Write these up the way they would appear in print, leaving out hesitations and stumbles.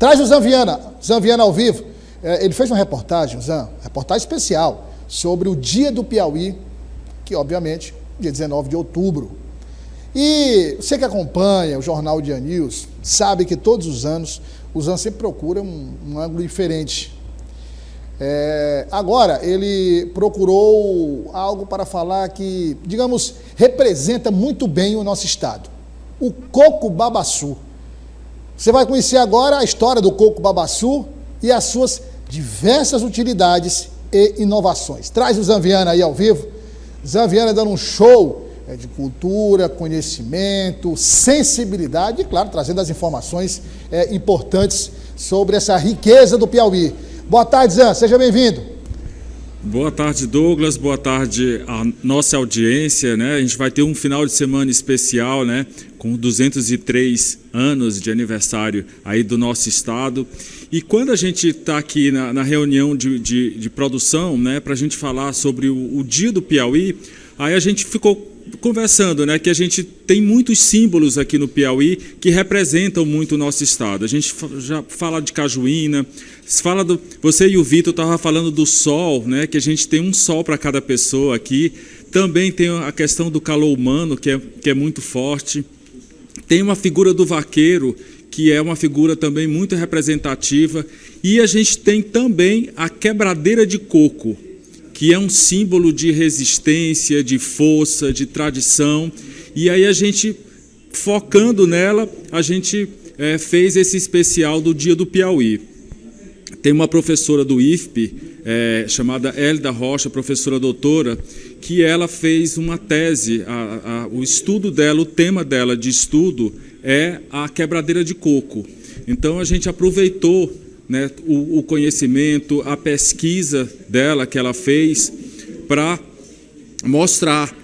Traz o Zanviana ao vivo. Ele fez uma reportagem especial, sobre o Dia do Piauí, que obviamente, dia 19 de outubro. E você que acompanha o Jornal Dia News, sabe que todos os anos o Zan sempre procura um ângulo diferente. Agora, ele procurou algo para falar que, digamos, representa muito bem o nosso estado. O coco babaçu. Você vai conhecer agora a história do coco babaçu e as suas diversas utilidades e inovações. Traz o Zanviana aí ao vivo. Zanviana dando um show de cultura, conhecimento, sensibilidade e, claro, trazendo as informações importantes sobre essa riqueza do Piauí. Boa tarde, Zan, seja bem-vindo. Boa tarde, Douglas, boa tarde à nossa audiência, né? A gente vai ter um final de semana especial, né? Com 203 anos de aniversário aí do nosso estado. E quando a gente está aqui na reunião de produção, né? Para a gente falar sobre o Dia do Piauí, aí a gente ficou conversando, né, que a gente tem muitos símbolos aqui no Piauí que representam muito o nosso estado. A gente já fala de cajuína, você e o Vitor estavam falando do sol, né, que a gente tem um sol para cada pessoa aqui. Também tem a questão do calor humano, que é muito forte. Tem uma figura do vaqueiro, que é uma figura também muito representativa. E a gente tem também a quebradeira de coco, que é um símbolo de resistência, de força, de tradição. E aí a gente, focando nela, a gente fez esse especial do Dia do Piauí. Tem uma professora do IFP, chamada Hélida Rocha, professora doutora, que ela fez uma tese, o estudo dela, o tema dela de estudo é a quebradeira de coco. Então a gente aproveitou, né, o conhecimento, a pesquisa dela que ela fez para mostrar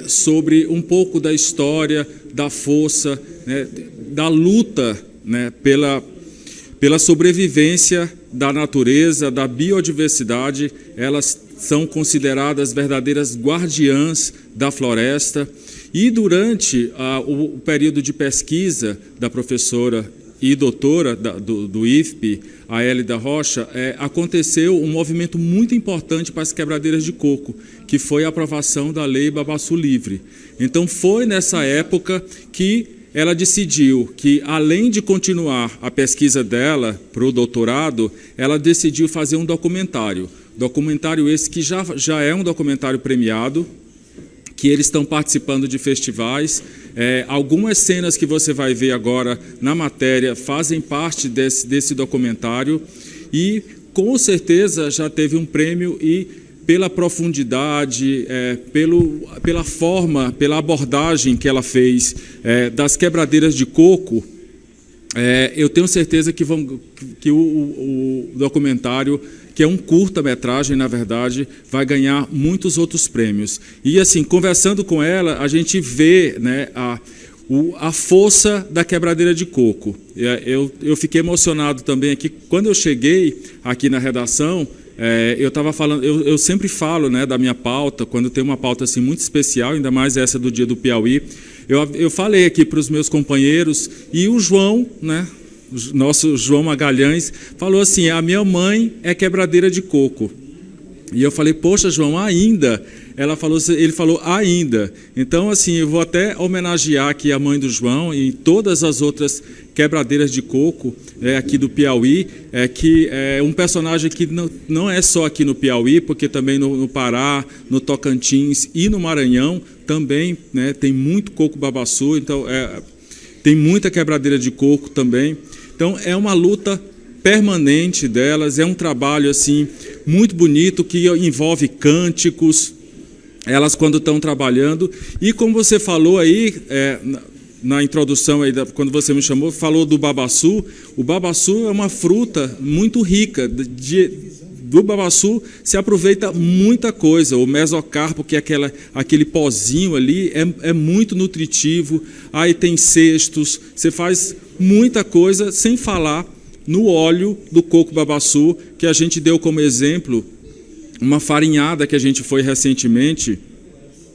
sobre um pouco da história, da força, né, da luta, né, pela sobrevivência da natureza, da biodiversidade. Elas são consideradas verdadeiras guardiãs da floresta. E durante o período de pesquisa da professora e doutora do IFP, a Hélida Rocha, aconteceu um movimento muito importante para as quebradeiras de coco, que foi a aprovação da Lei Babaçu Livre. Então foi nessa época que ela decidiu que, além de continuar a pesquisa dela para o doutorado, ela decidiu fazer um documentário. Documentário esse que já é um documentário premiado, que eles estão participando de festivais. Algumas cenas que você vai ver agora na matéria fazem parte desse documentário e, com certeza, já teve um prêmio e, pela profundidade, pela forma, pela abordagem que ela fez das quebradeiras de coco, eu tenho certeza que o documentário, que é um curta-metragem, na verdade, vai ganhar muitos outros prêmios. E, assim, conversando com ela, a gente vê, né, a força da quebradeira de coco. Eu fiquei emocionado também aqui. Quando eu cheguei aqui na redação, eu estava falando, eu sempre falo, né, da minha pauta, quando tem uma pauta assim, muito especial, ainda mais essa do Dia do Piauí. Eu falei aqui para os meus companheiros, e o João, né, nosso João Magalhães, falou assim: a minha mãe é quebradeira de coco. E eu falei: poxa, João, ainda? Ele falou: ainda. Então, assim, eu vou até homenagear aqui a mãe do João e todas as outras quebradeiras de coco aqui do Piauí, que é um personagem que não é só aqui no Piauí, porque também no Pará, no Tocantins e no Maranhão também, né, tem muito coco babaçu, então tem muita quebradeira de coco também. Então é uma luta permanente delas, é um trabalho assim muito bonito que envolve cânticos, elas quando estão trabalhando. E como você falou aí na introdução, aí, quando você me chamou, falou do babaçu. O babaçu é uma fruta muito rica. Do babaçu se aproveita muita coisa. O mesocarpo, que é aquele pozinho ali, é muito nutritivo. Aí tem cestos, você faz muita coisa, sem falar no óleo do coco babaçu, que a gente deu como exemplo uma farinhada que a gente foi recentemente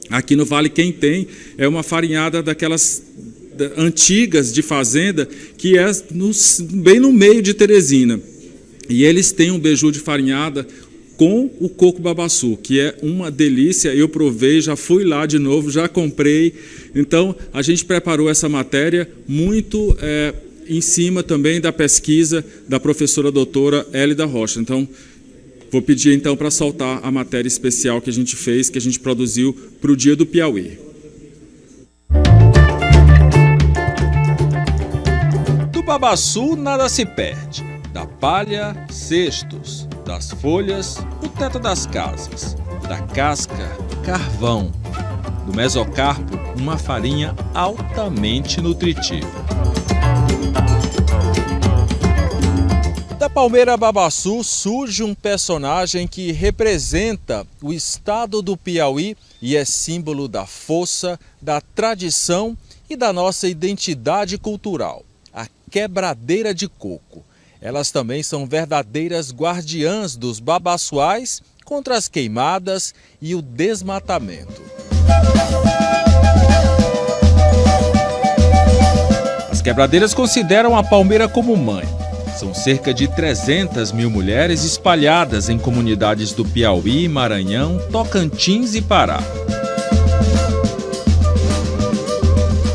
aqui no Vale. Quem tem é uma farinhada daquelas antigas de fazenda, que é bem no meio de Teresina. E eles têm um beiju de farinhada com o coco babaçu, que é uma delícia. Eu provei, já fui lá de novo, já comprei. Então, a gente preparou essa matéria muito em cima também da pesquisa da professora doutora Hélida Rocha. Então, vou pedir então para soltar a matéria especial que a gente fez, que a gente produziu para o Dia do Piauí. Do babaçu nada se perde. Da palha, cestos. Das folhas, o teto das casas. Da casca, carvão. Do mesocarpo, uma farinha altamente nutritiva. Da palmeira babaçu surge um personagem que representa o estado do Piauí e é símbolo da força, da tradição e da nossa identidade cultural, a quebradeira de coco. Elas também são verdadeiras guardiãs dos babaçuais contra as queimadas e o desmatamento. As quebradeiras consideram a palmeira como mãe. São cerca de 300 mil mulheres espalhadas em comunidades do Piauí, Maranhão, Tocantins e Pará.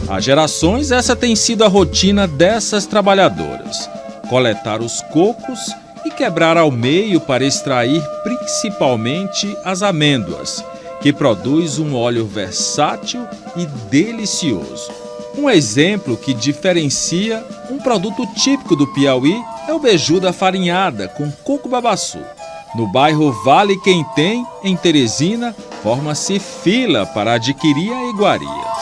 Há gerações, essa tem sido a rotina dessas trabalhadoras. Coletar os cocos e quebrar ao meio para extrair principalmente as amêndoas, que produz um óleo versátil e delicioso. Um exemplo que diferencia um produto típico do Piauí é o beiju da farinhada com coco babaçu. No bairro Vale Quem Tem, em Teresina, forma-se fila para adquirir a iguaria.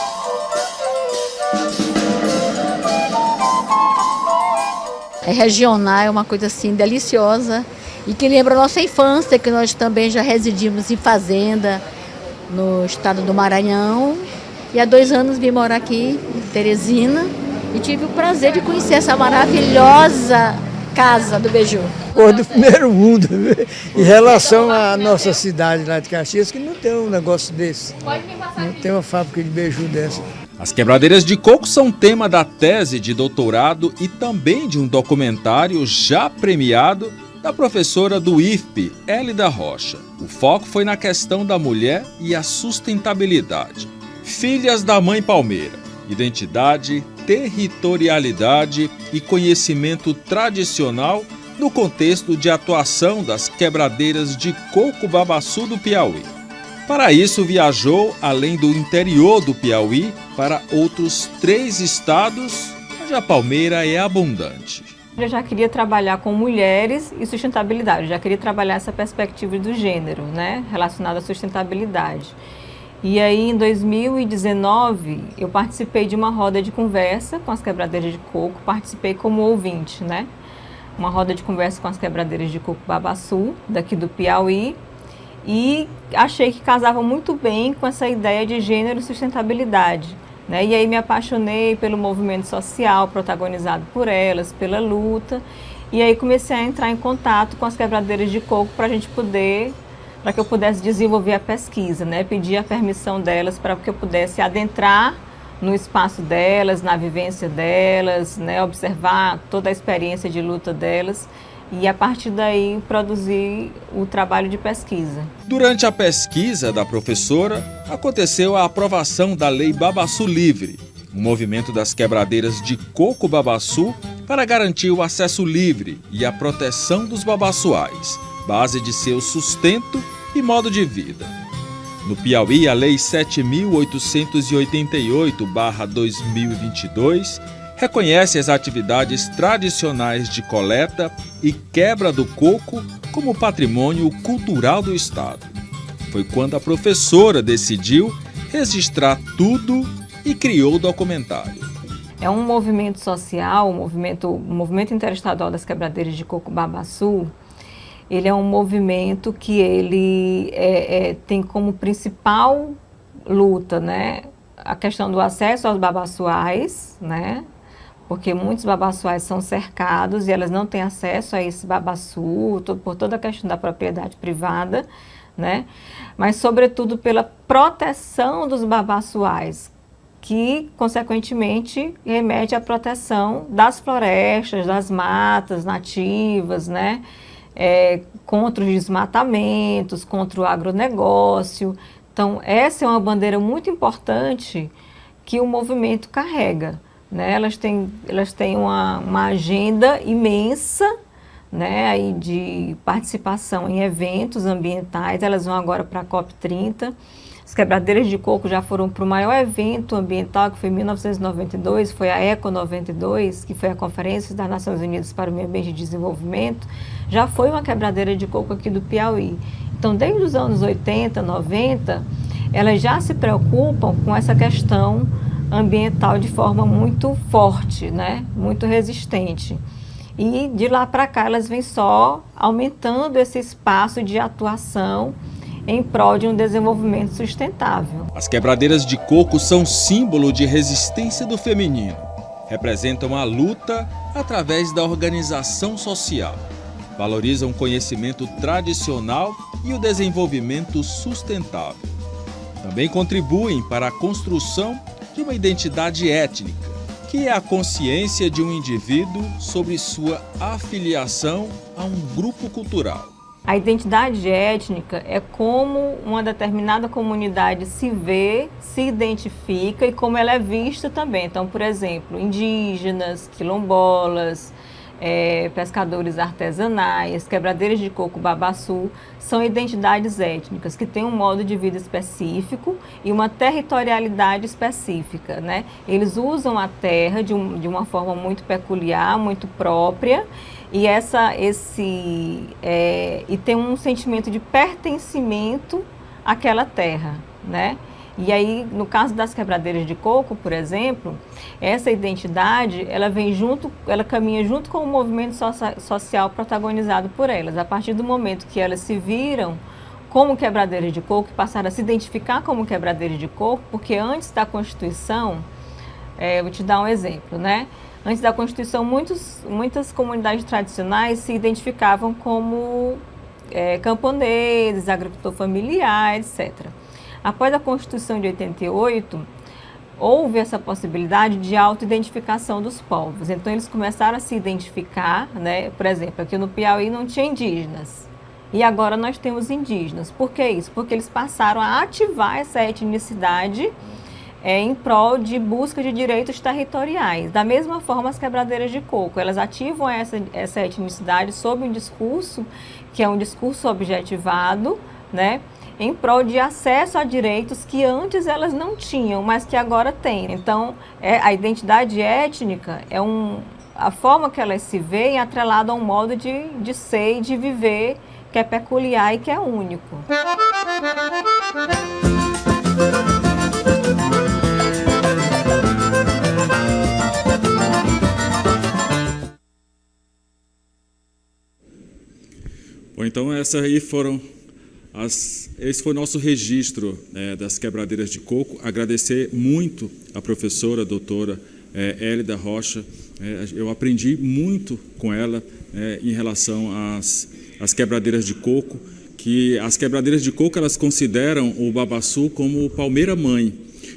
É regional, é uma coisa assim deliciosa e que lembra a nossa infância, que nós também já residimos em fazenda no estado do Maranhão. E há 2 anos vim morar aqui em Teresina e tive o prazer de conhecer essa maravilhosa casa do beiju. Cor do primeiro mundo, em relação à nossa cidade lá de Caxias, que não tem um negócio desse. Não tem uma fábrica de beiju dessa. As quebradeiras de coco são tema da tese de doutorado e também de um documentário já premiado da professora do IFP, Hélida Rocha. O foco foi na questão da mulher e a sustentabilidade. Filhas da Mãe Palmeira, identidade, territorialidade e conhecimento tradicional no contexto de atuação das quebradeiras de coco babaçu do Piauí. Para isso, viajou além do interior do Piauí para outros 3 estados onde a palmeira é abundante. Eu já queria trabalhar com mulheres e sustentabilidade, eu já queria trabalhar essa perspectiva do gênero, né, relacionada à sustentabilidade. E aí, em 2019, eu participei de uma roda de conversa com as quebradeiras de coco, participei como ouvinte, né? Uma roda de conversa com as quebradeiras de coco babaçu, daqui do Piauí, e achei que casava muito bem com essa ideia de gênero e sustentabilidade, né? E aí me apaixonei pelo movimento social protagonizado por elas, pela luta, e aí comecei a entrar em contato com as quebradeiras de coco para que eu pudesse desenvolver a pesquisa, né? Pedir a permissão delas para que eu pudesse adentrar no espaço delas, na vivência delas, né? Observar toda a experiência de luta delas e, a partir daí, produzir o trabalho de pesquisa. Durante a pesquisa da professora, aconteceu a aprovação da Lei Babaçu Livre, um movimento das quebradeiras de coco babaçu para garantir o acesso livre e a proteção dos babaçuais, base de seu sustento e modo de vida. No Piauí, a Lei 7.888/2022 reconhece as atividades tradicionais de coleta e quebra do coco como patrimônio cultural do Estado. Foi quando a professora decidiu registrar tudo e criou o documentário. É um movimento social, o movimento interestadual das quebradeiras de coco babaçu. Ele é um movimento que ele tem como principal luta, né, a questão do acesso aos babaçuais, né, porque muitos babaçuais são cercados e elas não têm acesso a esse babaçu, por toda a questão da propriedade privada, né, mas sobretudo pela proteção dos babaçuais, que, consequentemente, remete à proteção das florestas, das matas nativas, né? Contra os desmatamentos, contra o agronegócio. Então, essa é uma bandeira muito importante que o movimento carrega, né? Elas têm uma agenda imensa, né, aí de participação em eventos ambientais. Elas vão agora para a COP30. As quebradeiras de coco já foram para o maior evento ambiental, que foi em 1992, foi a ECO 92, que foi a Conferência das Nações Unidas para o Meio Ambiente e Desenvolvimento. Já foi uma quebradeira de coco aqui do Piauí. Então, desde os anos 80, 90, elas já se preocupam com essa questão ambiental de forma muito forte, né? Muito resistente. E de lá para cá elas vêm só aumentando esse espaço de atuação em prol de um desenvolvimento sustentável. As quebradeiras de coco são símbolo de resistência do feminino. Representam a luta através da organização social. Valorizam o conhecimento tradicional e o desenvolvimento sustentável. Também contribuem para a construção de uma identidade étnica, que é a consciência de um indivíduo sobre sua afiliação a um grupo cultural. A identidade étnica é como uma determinada comunidade se vê, se identifica e como ela é vista também. Então, por exemplo, indígenas, quilombolas, pescadores artesanais, quebradeiras de coco babaçu, são identidades étnicas que têm um modo de vida específico e uma territorialidade específica, né? Eles usam a terra de uma forma muito peculiar, muito própria, e e tem um sentimento de pertencimento àquela terra, né? E aí, no caso das quebradeiras de coco, por exemplo, essa identidade, ela caminha junto com o movimento social protagonizado por elas. A partir do momento que elas se viram como quebradeiras de coco, passaram a se identificar como quebradeiras de coco, porque antes da Constituição, vou te dar um exemplo, né? Antes da Constituição, muitas comunidades tradicionais se identificavam como camponeses, agricultor familiar, etc. Após a Constituição de 88, houve essa possibilidade de auto-identificação dos povos. Então, eles começaram a se identificar, né? Por exemplo, aqui no Piauí não tinha indígenas. E agora nós temos indígenas. Por que isso? Porque eles passaram a ativar essa etnicidade em prol de busca de direitos territoriais. Da mesma forma, as quebradeiras de coco, elas ativam essa etnicidade sob um discurso, que é um discurso objetivado, né? Em prol de acesso a direitos que antes elas não tinham, mas que agora têm. Então, a identidade étnica a forma que elas se veem atrelada a um modo de ser e de viver que é peculiar e que é único. Bom, então esse foi o nosso registro das quebradeiras de coco. Agradecer muito a professora, a doutora Elida Rocha. Eu aprendi muito com ela em relação às quebradeiras de coco, que as quebradeiras de coco elas consideram o babaçu como palmeira-mãe.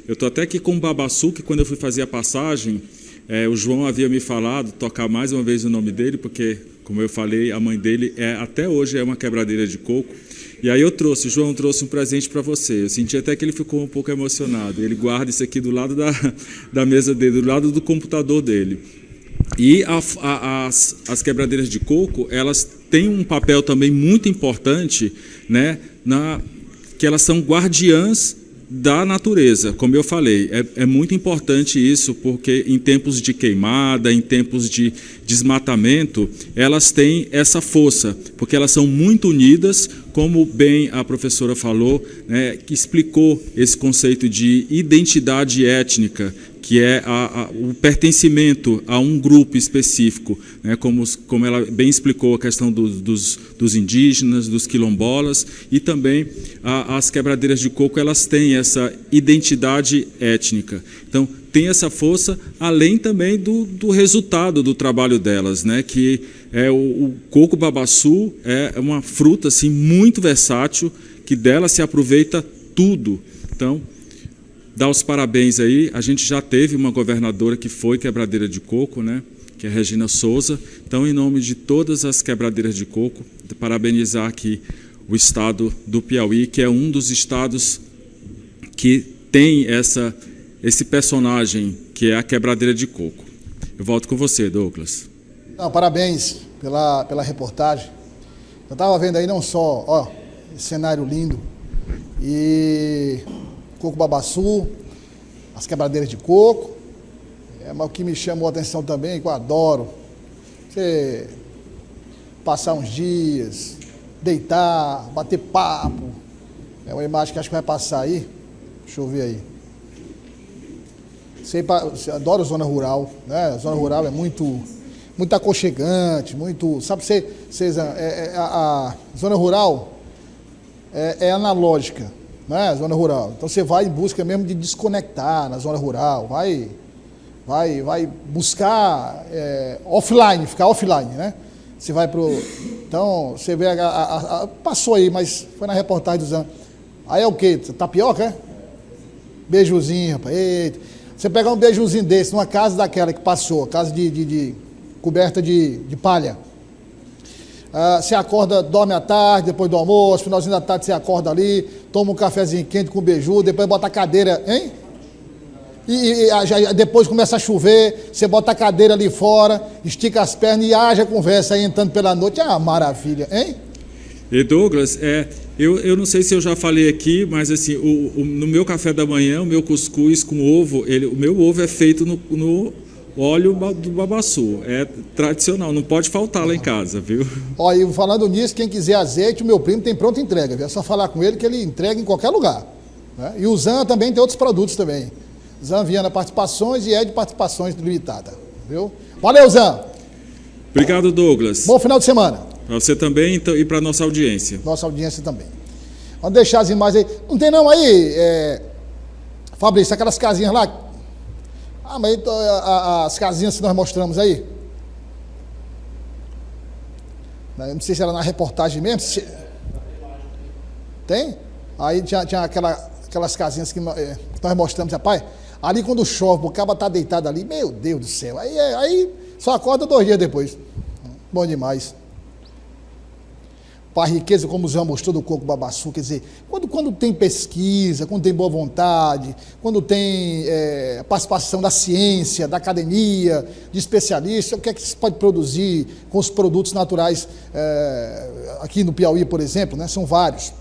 Eu estou até aqui com o babaçu, que quando eu fui fazer a passagem, o João havia me falado, tocar mais uma vez o nome dele, porque, como eu falei, a mãe dele até hoje é uma quebradeira de coco. E aí João trouxe um presente para você. Eu senti até que ele ficou um pouco emocionado. Ele guarda isso aqui do lado da mesa dele, do lado do computador dele. E as quebradeiras de coco, elas têm um papel também muito importante, né, que elas são guardiãs da natureza, como eu falei. É muito importante isso, porque em tempos de queimada, em tempos de desmatamento, elas têm essa força, porque elas são muito unidas, como bem a professora falou, né, que explicou esse conceito de identidade étnica, que é o pertencimento a um grupo específico, né, como ela bem explicou a questão dos indígenas, dos quilombolas, e também as quebradeiras de coco, elas têm essa identidade étnica. Então, tem essa força, além também do resultado do trabalho delas, né, que o coco babaçu é uma fruta assim, muito versátil, que dela se aproveita tudo. Então, dar os parabéns aí. A gente já teve uma governadora que foi quebradeira de coco, né? Que é a Regina Souza. Então, em nome de todas as quebradeiras de coco, parabenizar aqui o estado do Piauí, que é um dos estados que tem esse personagem, que é a quebradeira de coco. Eu volto com você, Douglas. Não, parabéns pela reportagem. Eu estava vendo aí não só esse cenário lindo, e Coco Babaçu, as quebradeiras de coco, mas o que me chamou a atenção também, que eu adoro, você passar uns dias, deitar, bater papo. É uma imagem que acho que vai passar aí. Deixa eu ver aí. Você adora zona rural, né? A zona rural é muito aconchegante, muito... Sabe, a zona rural é analógica, né? A zona rural. Então você vai em busca mesmo de desconectar na zona rural, vai buscar offline, ficar offline, né? Você vai pro... Então, você vê... passou aí, mas foi na reportagem do Zan. Aí é o quê? Tapioca, é? Beijozinho, rapaz. Eita. Você pegar um beijozinho desse numa casa daquela que passou, casa de coberta de palha. Você acorda, dorme à tarde, depois do almoço, finalzinho da tarde você acorda ali, toma um cafezinho quente com beiju, depois bota a cadeira, hein? Depois começa a chover, você bota a cadeira ali fora, estica as pernas e haja conversa aí entrando pela noite. Ah, maravilha, hein? E Douglas, eu não sei se eu já falei aqui, mas assim, no meu café da manhã, o meu cuscuz com ovo, o meu ovo é feito no óleo do babaçu. É tradicional, não pode faltar lá em casa, viu? Ó, e falando nisso, quem quiser azeite, o meu primo tem pronta entrega, viu? É só falar com ele que ele entrega em qualquer lugar, né? E o Zan também tem outros produtos também. Zan Viana Participações e Ed Participações Limitada, viu? Valeu, Zan! Obrigado, Douglas. Bom final de semana. Para você também e para a nossa audiência. Nossa audiência também. Vamos deixar as imagens aí. Não tem não aí, Fabrício, aquelas casinhas lá? Ah, mas as casinhas que nós mostramos aí? Não sei se era na reportagem mesmo. Tem? Aí tinha aquelas casinhas que nós mostramos, rapaz. Ali quando chove, o cabo tá deitado ali, meu Deus do céu. Aí só acorda 2 dias depois. Bom demais. Para a riqueza, como o Zé mostrou do coco babaçu, quer dizer, quando tem pesquisa, quando tem boa vontade, quando tem participação da ciência, da academia, de especialistas, o que é que se pode produzir com os produtos naturais aqui no Piauí, por exemplo, né? São vários.